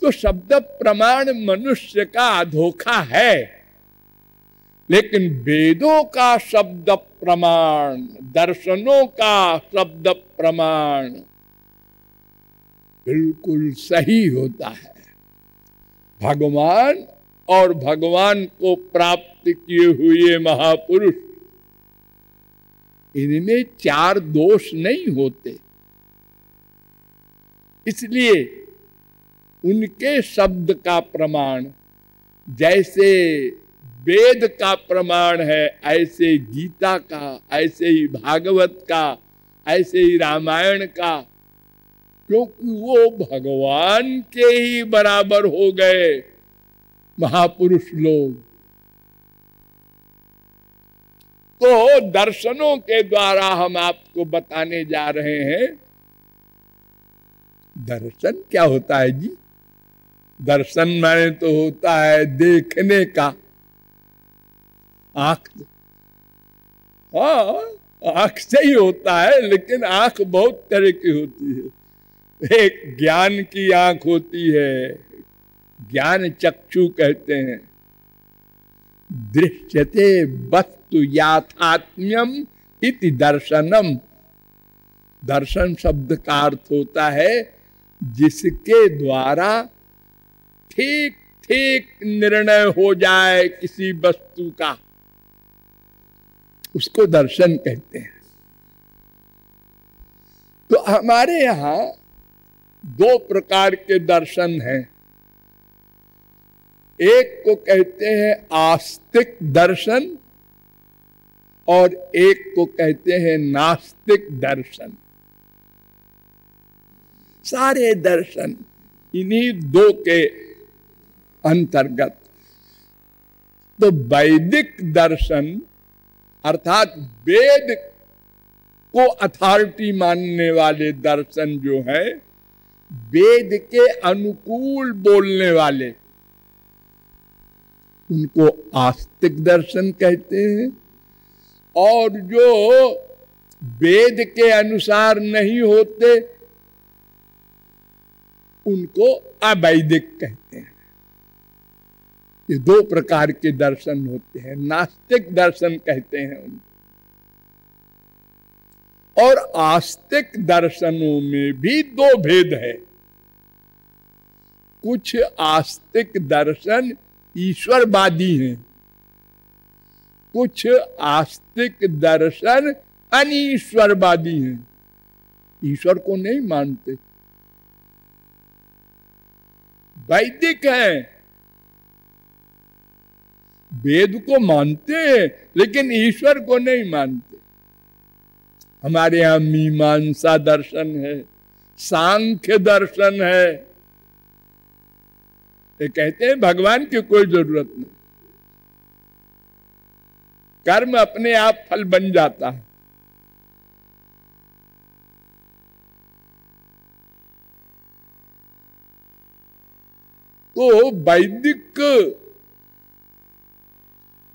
तो शब्द प्रमाण मनुष्य का धोखा है, लेकिन वेदों का शब्द प्रमाण, दर्शनों का शब्द प्रमाण बिल्कुल सही होता है। भगवान और भगवान को प्राप्त किए हुए महापुरुष, इनमें चार दोष नहीं होते, इसलिए उनके शब्द का प्रमाण जैसे वेद का प्रमाण है, ऐसे गीता का, ऐसे ही भागवत का, ऐसे ही रामायण का, क्योंकि वो भगवान के ही बराबर हो गए महापुरुष लोग। तो दर्शनों के द्वारा हम आपको बताने जा रहे हैं। दर्शन क्या होता है जी? दर्शन माने तो होता है देखने का, आंख। हाँ, आंख से ही होता है, लेकिन आंख बहुत तरह की होती है। एक ज्ञान की आंख होती है, ज्ञान चक्षु कहते हैं। दृश्यते वस्तु याथात्म्यम इति दर्शनम। दर्शन शब्द का अर्थ होता है जिसके द्वारा ठीक ठीक निर्णय हो जाए किसी वस्तु का, उसको दर्शन कहते हैं। तो हमारे यहां दो प्रकार के दर्शन हैं। एक को कहते हैं आस्तिक दर्शन और एक को कहते हैं नास्तिक दर्शन। सारे दर्शन इन्हीं दो के अंतर्गत। तो वैदिक दर्शन अर्थात वेद को अथॉरिटी मानने वाले दर्शन जो है, वेद के अनुकूल बोलने वाले, उनको आस्तिक दर्शन कहते हैं। और जो वेद के अनुसार नहीं होते, उनको अवैदिक कहते हैं। ये दो प्रकार के दर्शन होते हैं। नास्तिक दर्शन कहते हैं उनको। और आस्तिक दर्शनों में भी दो भेद है। कुछ आस्तिक दर्शन ईश्वरवादी हैं, कुछ आस्तिक दर्शन अनीश्वरवादी हैं। ईश्वर को नहीं मानते। वैदिक हैं, वेद को मानते हैं, लेकिन ईश्वर को नहीं मानते। हमारे यहां मीमांसा दर्शन है, सांख्य दर्शन है। ये कहते हैं भगवान की कोई जरूरत नहीं, कर्म अपने आप फल बन जाता है। तो वैदिक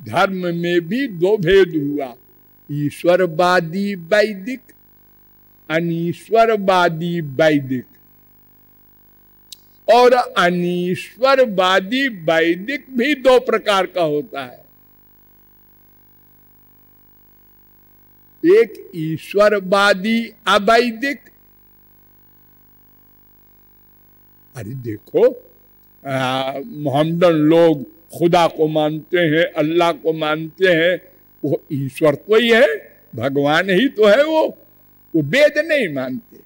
धर्म में भी दो भेद हुआ, ईश्वरवादी वैदिक, अनीश्वरवादी वैदिक। और अनीश्वरवादी वैदिक भी दो प्रकार का होता है। एक ईश्वरवादी अवैदिक। अरे देखो, मोहम्मदन लोग खुदा को मानते हैं, अल्लाह को मानते हैं, वो ईश्वर तो ही है, भगवान ही तो है। वो वेद नहीं मानते।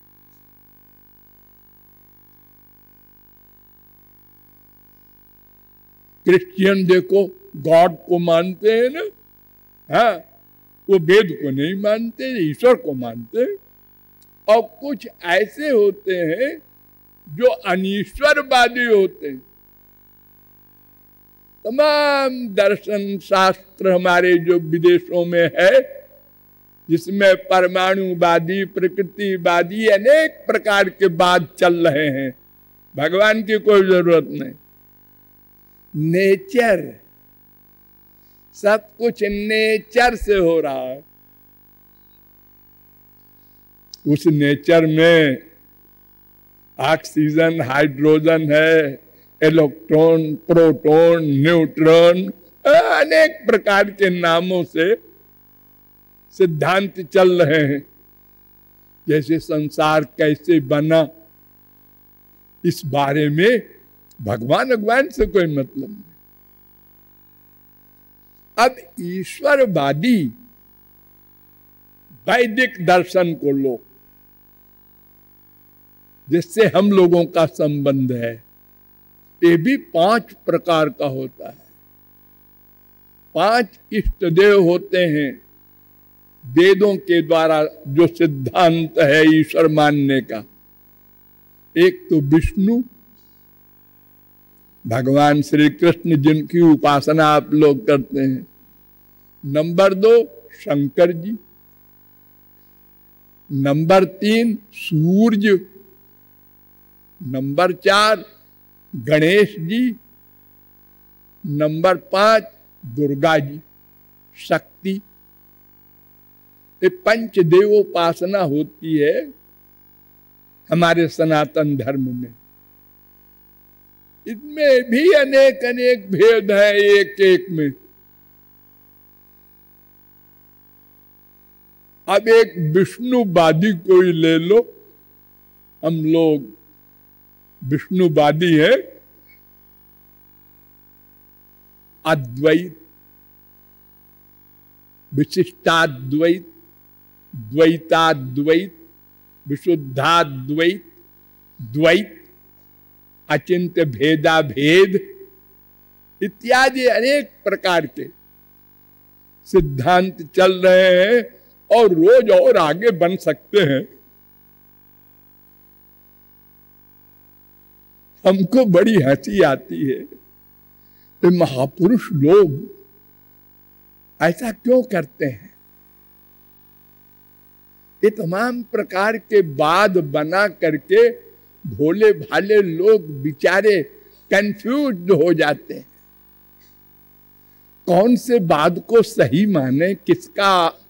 क्रिश्चियन देखो, गॉड को मानते हैं ना, हाँ, वो वेद को नहीं मानते, ईश्वर को मानते। और कुछ ऐसे होते हैं जो अनीश्वरवादी होते हैं। तमाम दर्शन शास्त्र हमारे जो विदेशों में है, जिसमें परमाणुवादी, प्रकृतिवादी, अनेक प्रकार के बात चल रहे हैं, भगवान की कोई जरूरत नहीं। नेचर, सब कुछ नेचर से हो रहा है। उस नेचर में ऑक्सीजन, हाइड्रोजन है, इलेक्ट्रॉन, प्रोटॉन, न्यूट्रॉन, अनेक प्रकार के नामों से सिद्धांत चल रहे हैं। जैसे संसार कैसे बना, इस बारे में भगवान से कोई मतलब नहीं। अब ईश्वरवादी वैदिक दर्शन को लो, जिससे हम लोगों का संबंध है, ये भी 5 प्रकार का होता है। 5 इष्ट देव होते हैं वेदों के द्वारा जो सिद्धांत है ईश्वर मानने का। एक तो विष्णु, भगवान श्री कृष्ण जिनकी उपासना आप लोग करते हैं। नंबर 2 शंकर जी। नंबर 3 सूर्य। नंबर 4 गणेश जी। नंबर 5 दुर्गा जी, शक्ति। ये पंचदेवोपासना होती है हमारे सनातन धर्म में। इनमें भी अनेक अनेक भेद है एक एक में। अब एक विष्णुवादी कोई ले लो, हम लोग विष्णुवादी है। अद्वैत, विशिष्टाद्वैत, द्वैताद्वैत, विशुद्धाद्वैत, द्वैत, अचिंत्य भेदा भेद इत्यादि अनेक प्रकार के सिद्धांत चल रहे हैं और रोज और आगे बन सकते हैं। हमको बड़ी हंसी आती है कि महापुरुष लोग ऐसा क्यों करते हैं। ये तमाम प्रकार के वाद बना करके भोले भाले लोग बेचारे कंफ्यूज हो जाते हैं। कौन से वाद को सही माने, किसका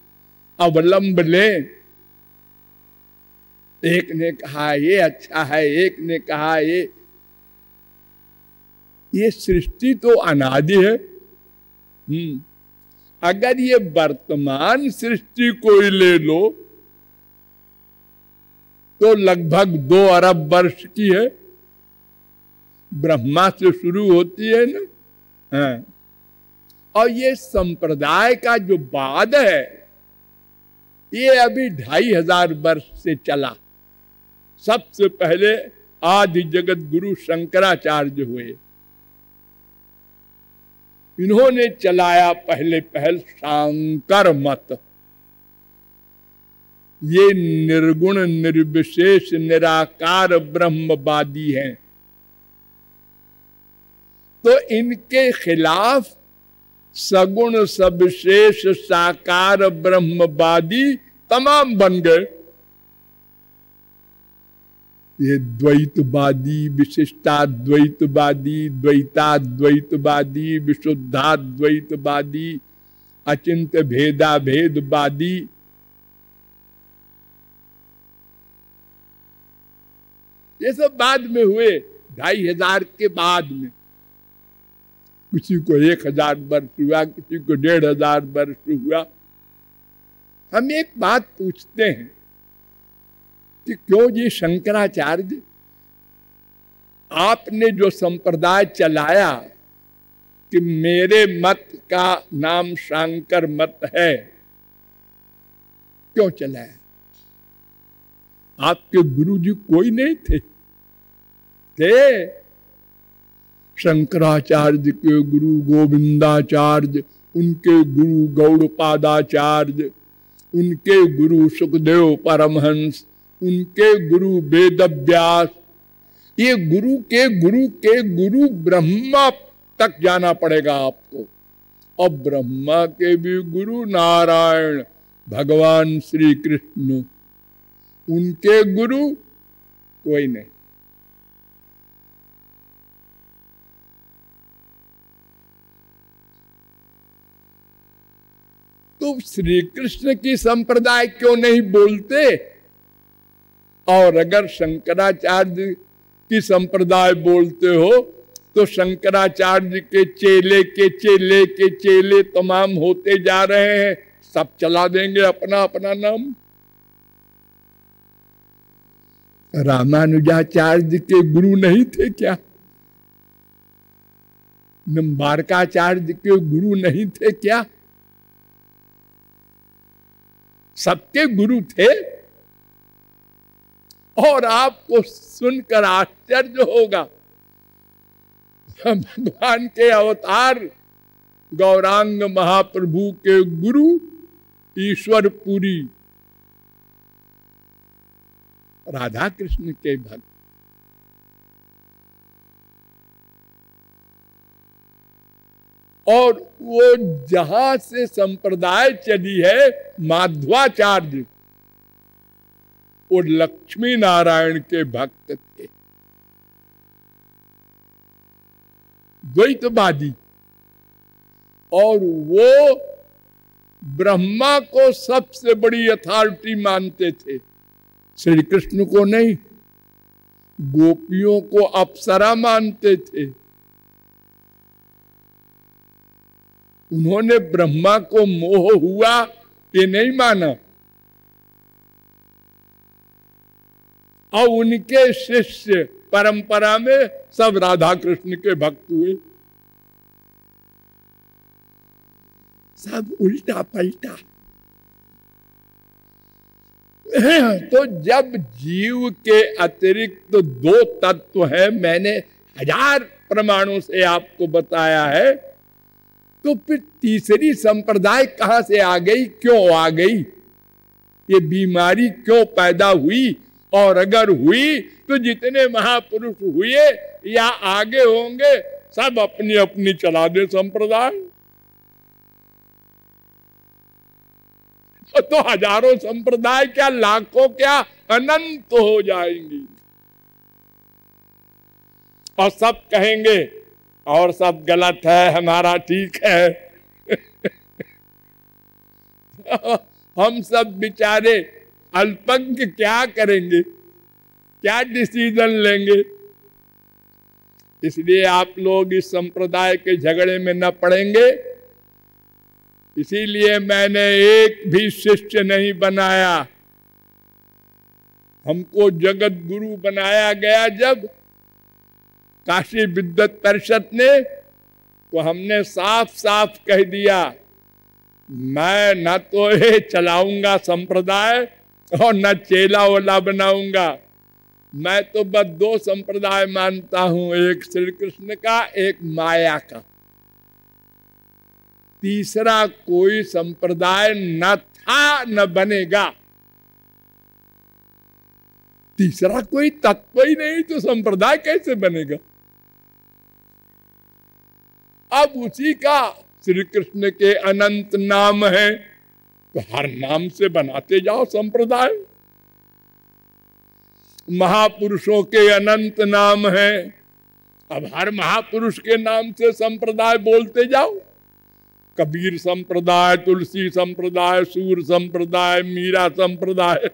अवलंब लें। एक ने कहा ये अच्छा है, एक ने कहा ये सृष्टि तो अनादि है। अगर ये वर्तमान सृष्टि को ही ले लो तो लगभग 2 अरब वर्ष की है। ब्रह्मा से शुरू होती है ना। हाँ। और ये संप्रदाय का जो वाद है ये अभी 2500 वर्ष से चला। सबसे पहले आदि जगत गुरु शंकराचार्य हुए। इन्होंने चलाया पहले शांकर मत। ये निर्गुण निर्विशेष निराकार ब्रह्मवादी हैं। तो इनके खिलाफ सगुण सविशेष साकार ब्रह्मवादी तमाम बन गए। ये द्वैतवादी, विशिष्टाद्वैतवादी, द्वैताद्वैतवादी, विशुद्धाद्वैतवादी, अचिंत्य भेदा भेदवादी, ये सब बाद में हुए। 2500 के बाद में किसी को 1000 वर्ष हुआ, किसी को 1500 वर्ष हुआ। हम एक बात पूछते हैं कि क्यों जी शंकराचार्य, आपने जो संप्रदाय चलाया कि मेरे मत का नाम शंकर मत है, क्यों चलाया? आपके गुरु जी कोई नहीं थे? शंकराचार्य के गुरु गोविंदाचार्य, उनके गुरु गौड़पादाचार्य, उनके गुरु सुखदेव परमहंस, उनके गुरु वेदव्यास। ये गुरु के गुरु के गुरु ब्रह्मा तक जाना पड़ेगा आपको। और ब्रह्मा के भी गुरु नारायण भगवान श्री कृष्ण, उनके गुरु कोई नहीं। तो श्री कृष्ण की संप्रदाय क्यों नहीं बोलते? और अगर शंकराचार्य की संप्रदाय बोलते हो तो शंकराचार्य के चेले के चेले के चेले तमाम होते जा रहे हैं, सब चला देंगे अपना अपना नाम। रामानुजाचार्य के गुरु नहीं थे क्या? निम्बारकाचार्य के गुरु नहीं थे क्या? सबके गुरु थे। और आपको सुनकर आश्चर्य होगा, भगवान के अवतार गौरांग महाप्रभु के गुरु ईश्वरपुरी राधा कृष्ण के भक्त, और वो जहां से संप्रदाय चली है माध्वाचार्य, वो लक्ष्मी नारायण के भक्त थे, द्वैतवादी। और वो ब्रह्मा को सबसे बड़ी अथॉरिटी मानते थे, श्री कृष्ण को नहीं। गोपियों को अप्सरा मानते थे। उन्होंने ब्रह्मा को मोह हुआ ये नहीं माना, और उनके शिष्य परंपरा में सब राधा कृष्ण के भक्त हुए। सब उल्टा पलटा। तो जब जीव के अतिरिक्त दो तत्व हैं, मैंने 1000 प्रमाणों से आपको बताया है, तो फिर तीसरी संप्रदाय कहां से आ गई, क्यों आ गई, ये बीमारी क्यों पैदा हुई? और अगर हुई तो जितने महापुरुष हुए या आगे होंगे सब अपनी अपनी चला दे संप्रदाय, तो हजारों संप्रदाय क्या, लाखों क्या, अनंत हो जाएंगी। और सब कहेंगे और सब गलत है, हमारा ठीक है। हम सब बेचारे अल्पज्ञ क्या करेंगे, क्या डिसीजन लेंगे? इसलिए आप लोग इस संप्रदाय के झगड़े में न पड़ेंगे। इसीलिए मैंने एक भी शिष्य नहीं बनाया। हमको जगत गुरु बनाया गया जब काशी विद्वत परिषद ने, तो हमने साफ साफ कह दिया, मैं न तो ये चलाऊंगा संप्रदाय और न चेला ओला बनाऊंगा। मैं तो बस 2 संप्रदाय मानता हूं, एक श्री कृष्ण का, एक माया का। तीसरा कोई संप्रदाय न था न बनेगा। तीसरा कोई तत्व ही नहीं तो संप्रदाय कैसे बनेगा? अब उसी का श्री कृष्ण के अनंत नाम है, तो हर नाम से बनाते जाओ संप्रदाय। महापुरुषों के अनंत नाम है, अब हर महापुरुष के नाम से संप्रदाय बोलते जाओ। कबीर संप्रदाय, तुलसी संप्रदाय, सूर संप्रदाय, मीरा संप्रदाय।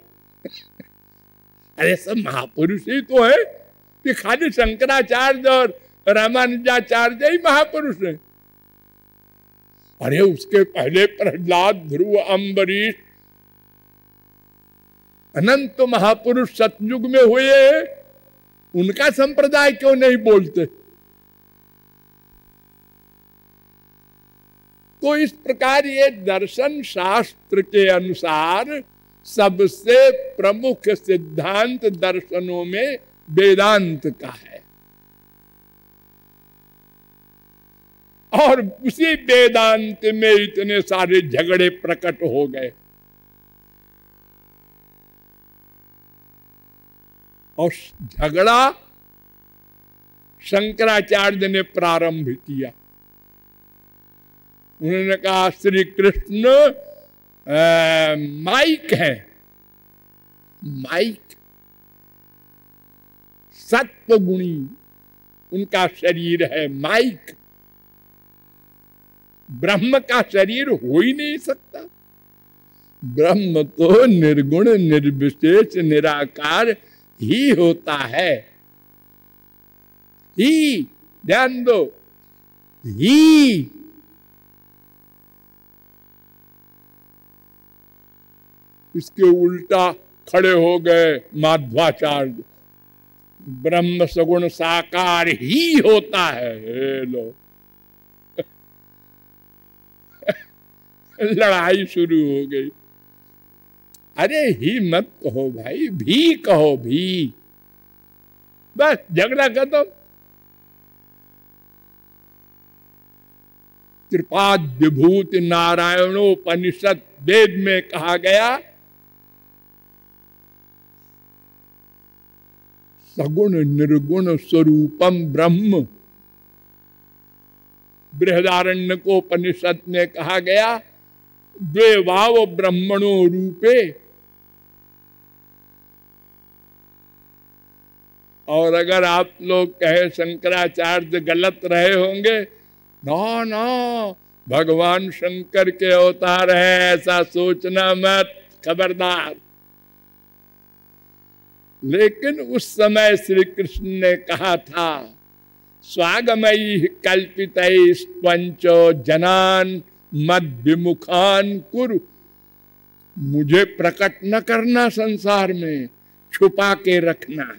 अरे सब महापुरुष ही तो है, कि खाली शंकराचार्य और रामानुजाचार्य ही महापुरुष है। अरे उसके पहले प्रहलाद, ध्रुव, अम्बरीश, अनंत महापुरुष सतयुग में हुए, उनका संप्रदाय क्यों नहीं बोलते? तो इस प्रकार ये दर्शन शास्त्र के अनुसार सबसे प्रमुख सिद्धांत दर्शनों में वेदांत का है, और उसी वेदांत में इतने सारे झगड़े प्रकट हो गए। और झगड़ा शंकराचार्य ने प्रारंभ किया। उन्होंने कहा श्री कृष्ण माइक है, माइक सत्व गुणी उनका शरीर है, माइक। ब्रह्म का शरीर हो ही नहीं सकता। ब्रह्म तो निर्गुण निर्विशेष निराकार ही होता है। ही, ध्यान दो, ही। इसके उल्टा खड़े हो गए माध्वाचार्य, ब्रह्म सगुण साकार ही होता है। लो लड़ाई शुरू हो गई। अरे ही मत कहो भाई, भी कहो, भी, बस झगड़ा खत्म। त्रिपाद्यभूत नारायणोपनिषद वेद में कहा गया, सगुण निर्गुण स्वरूपम ब्रह्म। बृहदारण्यकोपनिषद में कहा गया, द्वे भाव ब्रह्मणो रूपे। और अगर आप लोग कहे शंकराचार्य गलत रहे होंगे, ना ना भगवान शंकर के अवतार है, ऐसा सोचना मत, खबरदार। लेकिन उस समय श्री कृष्ण ने कहा था, स्वागमयी कल्पितैः पंचो जनान मद विमुखान कुरु। मुझे प्रकट न करना, संसार में छुपा के रखना।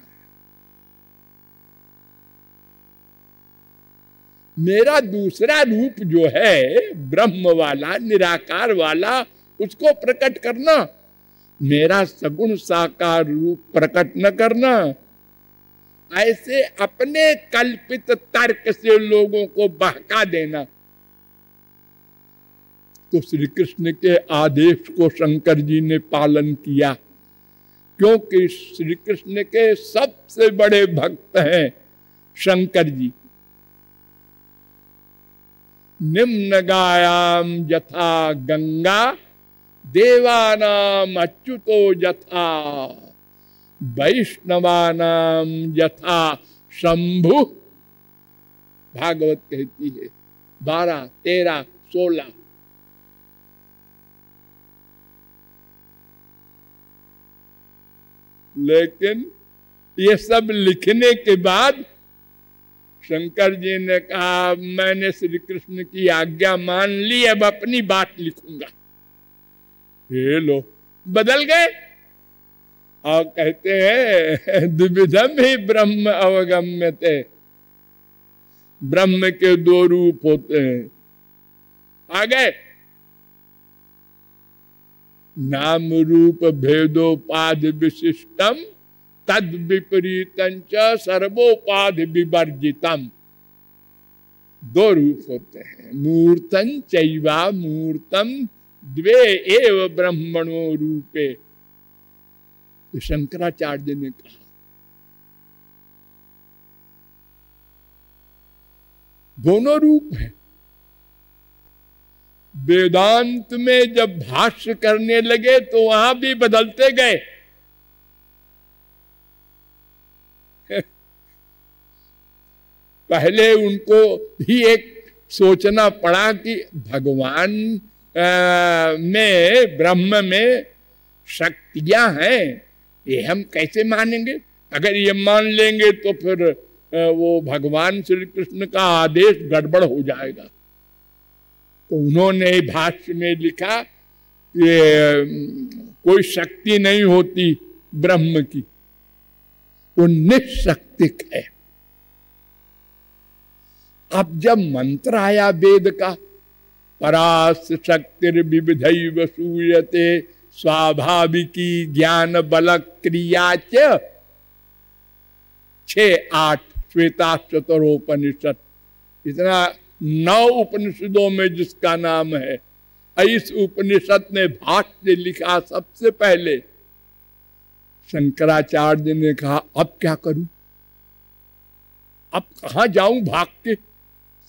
मेरा दूसरा रूप जो है ब्रह्म वाला, निराकार वाला, उसको प्रकट करना, मेरा सगुण साकार रूप प्रकट न करना। ऐसे अपने कल्पित तर्क से लोगों को बहका देना। तो श्री कृष्ण के आदेश को शंकर जी ने पालन किया, क्योंकि श्री कृष्ण के सबसे बड़े भक्त हैं शंकर जी। निम्न गायाम यथा गंगा देवानाम अच्युतो यथा वैष्णवानाम यथा शंभु। भागवत कहती है 12, 13, 16। लेकिन ये सब लिखने के बाद शंकर जी ने कहा, मैंने श्री कृष्ण की आज्ञा मान ली, अब अपनी बात लिखूंगा। ये लो बदल गए और कहते हैं द्विविधम ही ब्रह्म अवगम्यते। ब्रह्म के 2 रूप होते हैं। आ गए नाम रूप भेदोपाधि विशिष्टम तद विपरीतं च सर्वोपाधि विवर्जितम। 2 रूप होते हैं, मूर्तं चैवा मूर्तम द्वे एव ब्रह्मणो रूपे। तो शंकराचार्य ने कहा दोनों रूप हैं। वेदांत में जब भाष्य करने लगे तो वहां भी बदलते गए। पहले उनको भी एक सोचना पड़ा कि भगवान में, ब्रह्म में शक्तियां हैं, ये हम कैसे मानेंगे? अगर ये मान लेंगे तो फिर वो भगवान श्री कृष्ण का आदेश गड़बड़ हो जाएगा। तो उन्होंने भाष्य में लिखा कि कोई शक्ति नहीं होती ब्रह्म की, वो निशक्तिक है। अब जब मंत्र आया वेद का, परास शक्तिर्विविधैव सूयते स्वाभाविकी ज्ञान बल क्रिया च 6-8 श्वेताश्वतरोपनिषद, इतना 9 उपनिषदों में जिसका नाम है। इस उपनिषद ने भाष्य लिखा सबसे पहले। शंकराचार्य ने कहा अब क्या करूं, अब कहां जाऊं भाग के?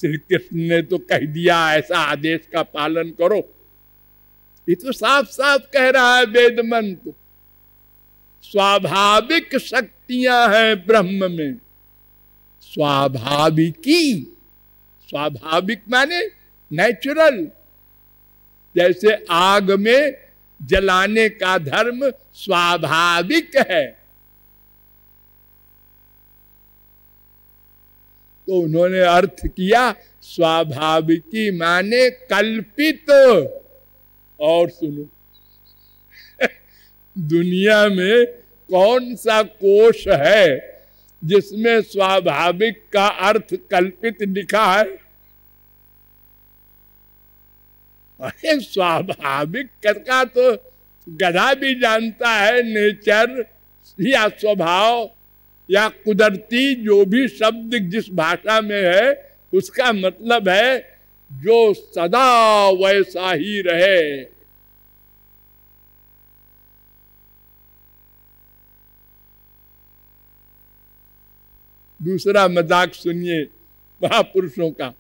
श्री कृष्ण ने तो कह दिया ऐसा आदेश का पालन करो। ये तो साफ साफ कह रहा है वेद मंत्र। स्वाभाविक शक्तियां हैं ब्रह्म में, स्वाभाविकी। स्वाभाविक माने नेचुरल। जैसे आग में जलाने का धर्म स्वाभाविक है। तो उन्होंने अर्थ किया स्वाभाविकी माने कल्पित। और सुनो, दुनिया में कौन सा कोश है जिसमें स्वाभाविक का अर्थ कल्पित लिखा है? अरे स्वाभाविक का तो गधा भी जानता है, नेचर या स्वभाव या कुदरती, जो भी शब्द जिस भाषा में है उसका मतलब है जो सदा वैसा ही रहे। दूसरा मजाक सुनिए महापुरुषों का।